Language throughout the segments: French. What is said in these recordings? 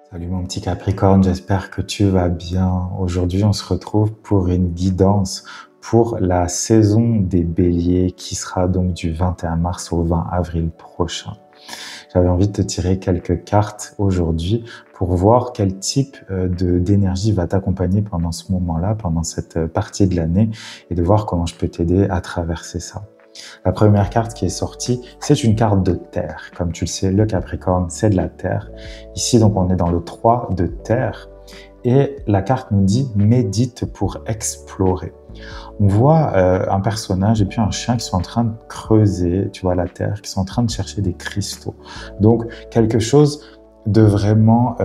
Salut mon petit Capricorne, j'espère que tu vas bien. Aujourd'hui, on se retrouve pour une guidance pour la saison des béliers qui sera donc du 21 mars au 20 avril prochain. J'avais envie de te tirer quelques cartes aujourd'hui pour voir quel type d'énergie va t'accompagner pendant ce moment-là, pendant cette partie de l'année et de voir comment je peux t'aider à traverser ça. La première carte qui est sortie, c'est une carte de terre. Comme tu le sais, le Capricorne, c'est de la terre. Ici, donc, on est dans le 3 de terre. Et la carte nous dit « médite pour explorer ». On voit un personnage et puis un chien qui sont en train de creuser, tu vois, la terre, qui sont en train de chercher des cristaux. Donc, quelque chose de vraiment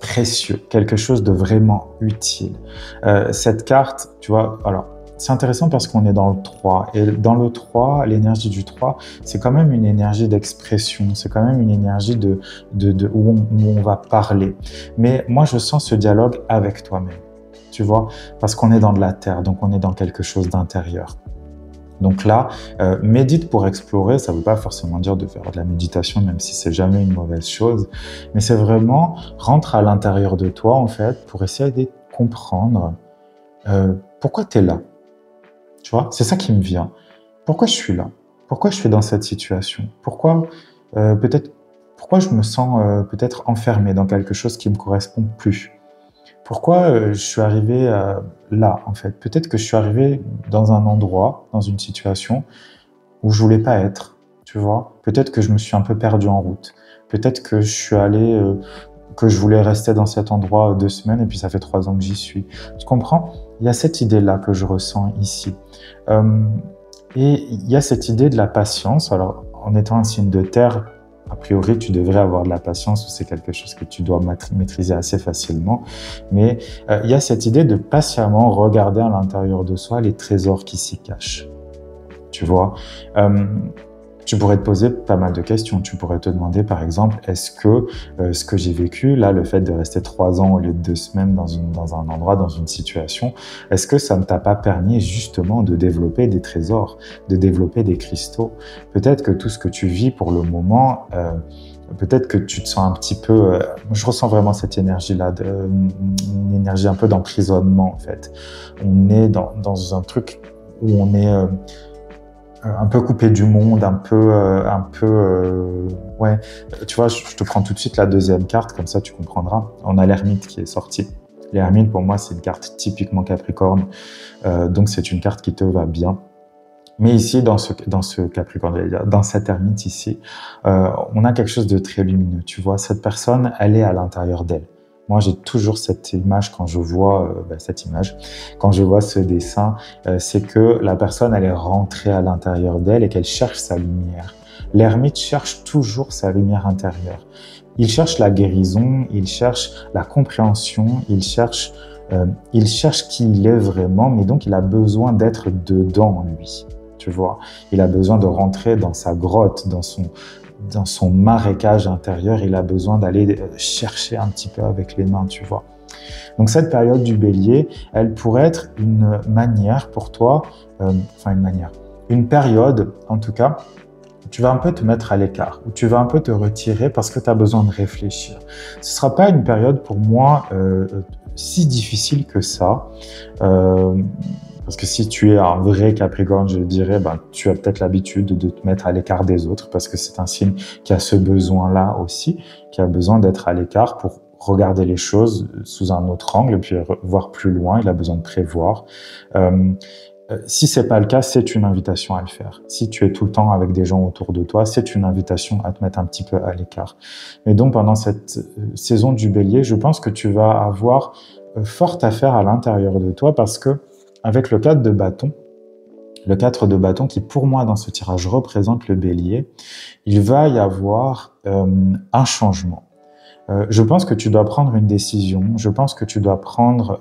précieux, quelque chose de vraiment utile. Cette carte, tu vois, alors, c'est intéressant parce qu'on est dans le 3. Et dans le 3, l'énergie du 3, c'est quand même une énergie d'expression. C'est quand même une énergie où on va parler. Mais moi, je sens ce dialogue avec toi-même. Tu vois? Parce qu'on est dans de la terre, donc on est dans quelque chose d'intérieur. Donc là, médite pour explorer, ça ne veut pas forcément dire de faire de la méditation, même si c'est jamais une mauvaise chose. Mais c'est vraiment rentre à l'intérieur de toi, en fait, pour essayer de comprendre pourquoi tu es là. Tu vois, c'est ça qui me vient. Pourquoi je suis là? Pourquoi je suis dans cette situation? Pourquoi pourquoi je me sens peut-être enfermé dans quelque chose qui me correspond plus? Pourquoi je suis arrivé là, en fait? Peut-être que je suis arrivé dans un endroit, dans une situation où je voulais pas être, tu vois? Peut-être que je me suis un peu perdu en route. Peut-être que je suis allé, que je voulais rester dans cet endroit 2 semaines et puis ça fait 3 ans que j'y suis. Tu comprends? Il y a cette idée-là que je ressens ici. Et il y a cette idée de la patience. Alors, en étant un signe de terre, a priori, tu devrais avoir de la patience ou c'est quelque chose que tu dois maîtriser assez facilement. Mais il y a cette idée de patiemment regarder à l'intérieur de soi les trésors qui s'y cachent. Tu vois, tu pourrais te poser pas mal de questions. Tu pourrais te demander, par exemple, est-ce que ce que j'ai vécu, là, le fait de rester 3 ans au lieu de 2 semaines dans un endroit, dans une situation, est-ce que ça ne t'a pas permis justement de développer des trésors, de développer des cristaux? Peut-être que tout ce que tu vis pour le moment, peut-être que tu te sens un petit peu... je ressens vraiment cette énergie-là, une énergie un peu d'emprisonnement, en fait. On est dans un truc où on est... un peu coupé du monde, ouais. Tu vois, je te prends tout de suite la deuxième carte, comme ça tu comprendras. On a l'ermite qui est sorti. L'ermite, pour moi, c'est une carte typiquement Capricorne, donc c'est une carte qui te va bien. Mais ici, dans ce Capricorne, dans cette ermite ici, on a quelque chose de très lumineux. Tu vois, cette personne, elle est à l'intérieur d'elle. Moi, j'ai toujours cette image quand je vois quand je vois ce dessin, c'est que la personne, elle est rentrée à l'intérieur d'elle et qu'elle cherche sa lumière. L'ermite cherche toujours sa lumière intérieure. Il cherche la guérison, il cherche la compréhension, il cherche qui il est vraiment, mais donc il a besoin d'être dedans, lui. Tu vois, il a besoin de rentrer dans sa grotte, dans son marécage intérieur, il a besoin d'aller chercher un petit peu avec les mains, tu vois. Donc cette période du bélier, elle pourrait être une manière pour toi, une période en tout cas, où tu vas un peu te mettre à l'écart, où tu vas un peu te retirer parce que tu as besoin de réfléchir. Ce ne sera pas une période pour moi si difficile que ça. Parce que si tu es un vrai Capricorne, je dirais, tu as peut-être l'habitude de te mettre à l'écart des autres parce que c'est un signe qui a ce besoin-là aussi, qui a besoin d'être à l'écart pour regarder les choses sous un autre angle, puis voir plus loin, il a besoin de prévoir. Si c'est pas le cas, c'est une invitation à le faire. Si tu es tout le temps avec des gens autour de toi, c'est une invitation à te mettre un petit peu à l'écart. Mais donc, pendant cette saison du bélier, je pense que tu vas avoir fort à faire à l'intérieur de toi parce que avec le 4 de bâton, le 4 de bâton qui pour moi dans ce tirage représente le bélier, il va y avoir un changement. Je pense que tu dois prendre une décision, je pense que tu dois prendre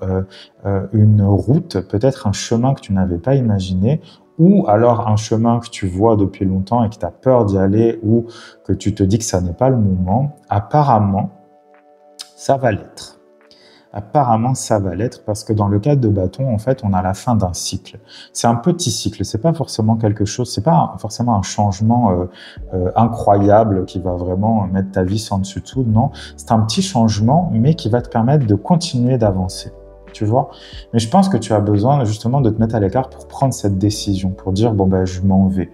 une route, peut-être un chemin que tu n'avais pas imaginé, ou alors un chemin que tu vois depuis longtemps et que tu as peur d'y aller, ou que tu te dis que ça n'est pas le moment. Apparemment, ça va l'être. Apparemment, ça va l'être parce que dans le cadre de Bâton, en fait, on a la fin d'un cycle. C'est un petit cycle, c'est pas forcément quelque chose, c'est pas forcément un changement incroyable qui va vraiment mettre ta vie sans dessus dessous. Non, c'est un petit changement, mais qui va te permettre de continuer d'avancer. Tu vois? Mais je pense que tu as besoin justement de te mettre à l'écart pour prendre cette décision, pour dire bon ben je m'en vais,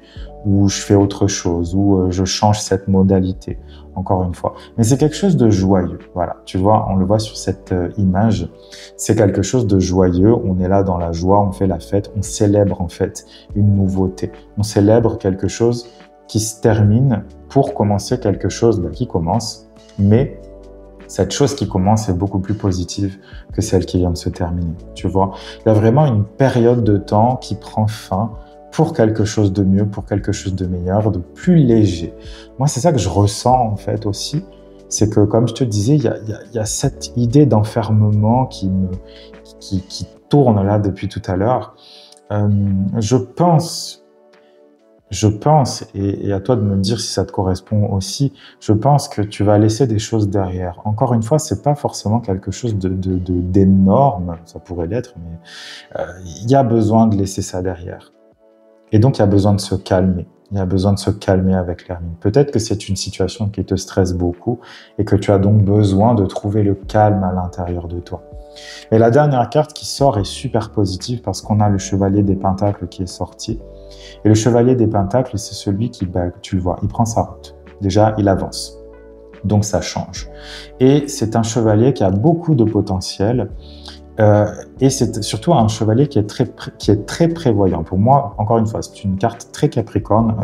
ou je fais autre chose, ou je change cette modalité, encore une fois. Mais c'est quelque chose de joyeux, voilà. Tu vois, on le voit sur cette image, c'est quelque chose de joyeux, on est là dans la joie, on fait la fête, on célèbre en fait une nouveauté, on célèbre quelque chose qui se termine pour commencer quelque chose qui commence, mais cette chose qui commence est beaucoup plus positive que celle qui vient de se terminer, tu vois. Il y a vraiment une période de temps qui prend fin pour quelque chose de mieux, pour quelque chose de meilleur, de plus léger. Moi, c'est ça que je ressens en fait aussi, c'est que comme je te disais, il y a cette idée d'enfermement qui tourne là depuis tout à l'heure. Je pense, et à toi de me dire si ça te correspond aussi, je pense que tu vas laisser des choses derrière. Encore une fois, c'est pas forcément quelque chose d'énorme, ça pourrait l'être, mais il y a besoin de laisser ça derrière. Et donc, il y a besoin de se calmer. Il y a besoin de se calmer avec l'hermine. Peut-être que c'est une situation qui te stresse beaucoup et que tu as donc besoin de trouver le calme à l'intérieur de toi. Et la dernière carte qui sort est super positive parce qu'on a le chevalier des pentacles qui est sorti. Et le chevalier des pentacles, c'est celui qui, tu le vois, il prend sa route. Déjà, il avance. Donc, ça change. Et c'est un chevalier qui a beaucoup de potentiel. Et c'est surtout un chevalier qui est très prévoyant. Pour moi, encore une fois, c'est une carte très Capricorne,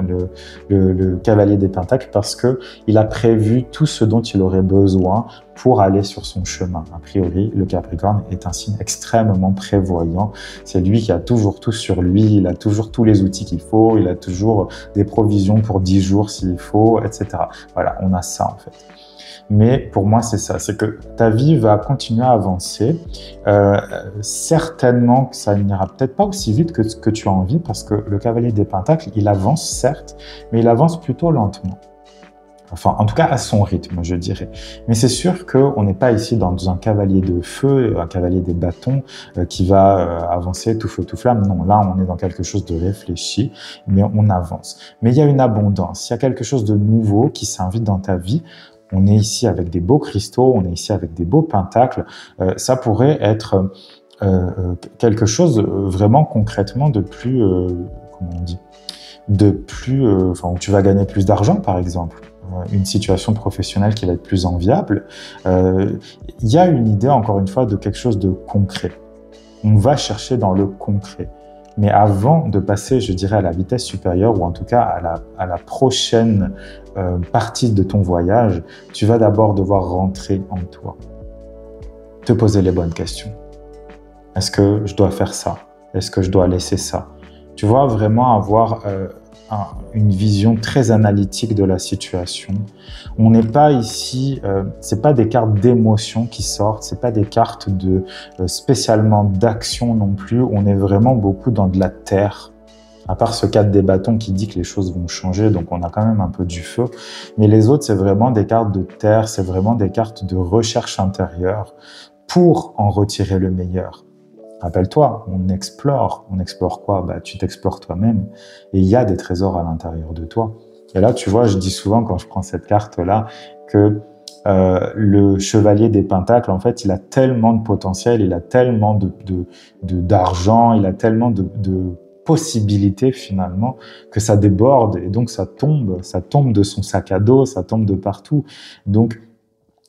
le cavalier des pentacles, parce que il a prévu tout ce dont il aurait besoin pour aller sur son chemin. A priori, le Capricorne est un signe extrêmement prévoyant. C'est lui qui a toujours tout sur lui, il a toujours tous les outils qu'il faut, il a toujours des provisions pour 10 jours s'il faut, etc. Voilà, on a ça en fait. Mais pour moi, c'est ça, c'est que ta vie va continuer à avancer. Certainement que ça n'ira peut-être pas aussi vite que ce que tu as envie, parce que le cavalier des pentacles, il avance certes, mais il avance plutôt lentement. Enfin, en tout cas, à son rythme, je dirais. Mais c'est sûr qu'on n'est pas ici dans un cavalier de feu, un cavalier des bâtons qui va avancer tout feu, tout flamme. Non, là, on est dans quelque chose de réfléchi, mais on avance. Mais il y a une abondance, il y a quelque chose de nouveau qui s'invite dans ta vie. On est ici avec des beaux cristaux, on est ici avec des beaux pentacles. Ça pourrait être quelque chose vraiment concrètement de plus, comment on dit, de plus, enfin, où tu vas gagner plus d'argent, par exemple. Une situation professionnelle qui va être plus enviable. Il y a une idée, encore une fois, de quelque chose de concret. On va chercher dans le concret. Mais avant de passer, je dirais, à la vitesse supérieure, ou en tout cas à la prochaine partie de ton voyage, tu vas d'abord devoir rentrer en toi. Te poser les bonnes questions. Est-ce que je dois faire ça? Est-ce que je dois laisser ça? Tu vois, vraiment avoir une vision très analytique de la situation. On n'est pas ici, c'est pas des cartes d'émotion qui sortent, c'est pas des cartes de spécialement d'action non plus. On est vraiment beaucoup dans de la terre. À part ce 4 des bâtons qui dit que les choses vont changer, donc on a quand même un peu du feu. Mais les autres, c'est vraiment des cartes de terre, c'est vraiment des cartes de recherche intérieure pour en retirer le meilleur. Rappelle-toi, on explore quoi? Tu t'explores toi-même et il y a des trésors à l'intérieur de toi. Et là, tu vois, je dis souvent quand je prends cette carte-là que le chevalier des pentacles, en fait, il a tellement de potentiel, il a tellement d'argent, il a tellement de possibilités finalement que ça déborde et donc ça tombe de son sac à dos, ça tombe de partout. Donc,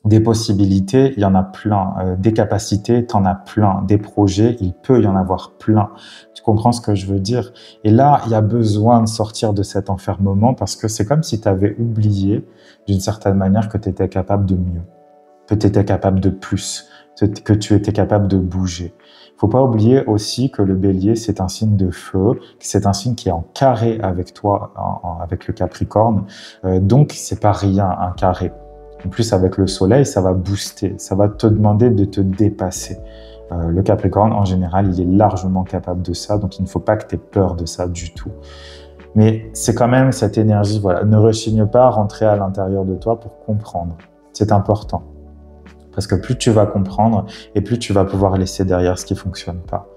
des possibilités, il y en a plein. Des capacités, t'en as plein. Des projets, il peut y en avoir plein. Tu comprends ce que je veux dire? Et là, il y a besoin de sortir de cet enfermement parce que c'est comme si tu avais oublié, d'une certaine manière, que tu étais capable de mieux, que tu étais capable de plus, que tu étais capable de bouger. Faut pas oublier aussi que le bélier, c'est un signe de feu, c'est un signe qui est en carré avec toi, avec le Capricorne. Donc, c'est pas rien, un carré. En plus, avec le soleil, ça va booster, ça va te demander de te dépasser. Le Capricorne, en général, il est largement capable de ça, donc il ne faut pas que tu aies peur de ça du tout. Mais c'est quand même cette énergie, voilà, ne rechigne pas à rentrer à l'intérieur de toi pour comprendre. C'est important. Parce que plus tu vas comprendre et plus tu vas pouvoir laisser derrière ce qui fonctionne pas.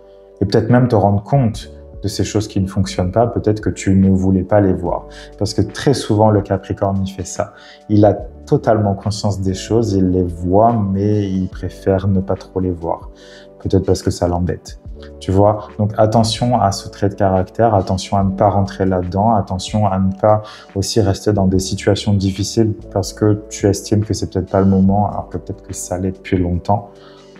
Et peut-être même te rendre compte de ces choses qui ne fonctionnent pas, peut-être que tu ne voulais pas les voir. Parce que très souvent, le Capricorne, il fait ça. Il a totalement conscience des choses, il les voit, mais il préfère ne pas trop les voir. Peut-être parce que ça l'embête. Tu vois? Donc attention à ce trait de caractère, attention à ne pas rentrer là-dedans, attention à ne pas aussi rester dans des situations difficiles parce que tu estimes que c'est peut-être pas le moment, alors que peut-être que ça l'est depuis longtemps.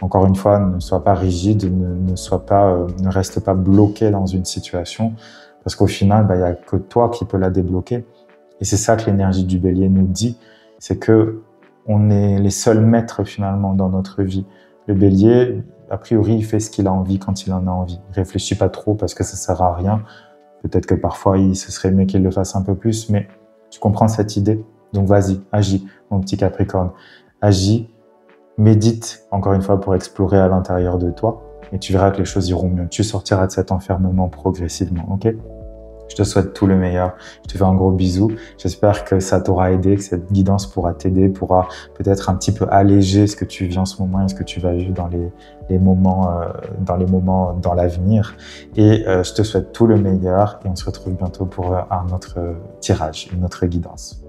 Encore une fois, ne sois pas rigide, ne reste pas bloqué dans une situation, parce qu'au final, il n'y a que toi qui peux la débloquer. Et c'est ça que l'énergie du Bélier nous dit, c'est que on est les seuls maîtres finalement dans notre vie. Le Bélier, a priori, il fait ce qu'il a envie quand il en a envie. Il réfléchit pas trop parce que ça sert à rien. Peut-être que parfois, ce serait mieux qu'il le fasse un peu plus, mais tu comprends cette idée? Donc vas-y, agis, mon petit Capricorne. Agis. Médite, encore une fois, pour explorer à l'intérieur de toi et tu verras que les choses iront mieux. Tu sortiras de cet enfermement progressivement, ok? Je te souhaite tout le meilleur. Je te fais un gros bisou. J'espère que ça t'aura aidé, que cette guidance pourra t'aider, pourra peut-être un petit peu alléger ce que tu vis en ce moment et ce que tu vas vivre dans les moments dans l'avenir. Et je te souhaite tout le meilleur et on se retrouve bientôt pour un autre tirage, une autre guidance.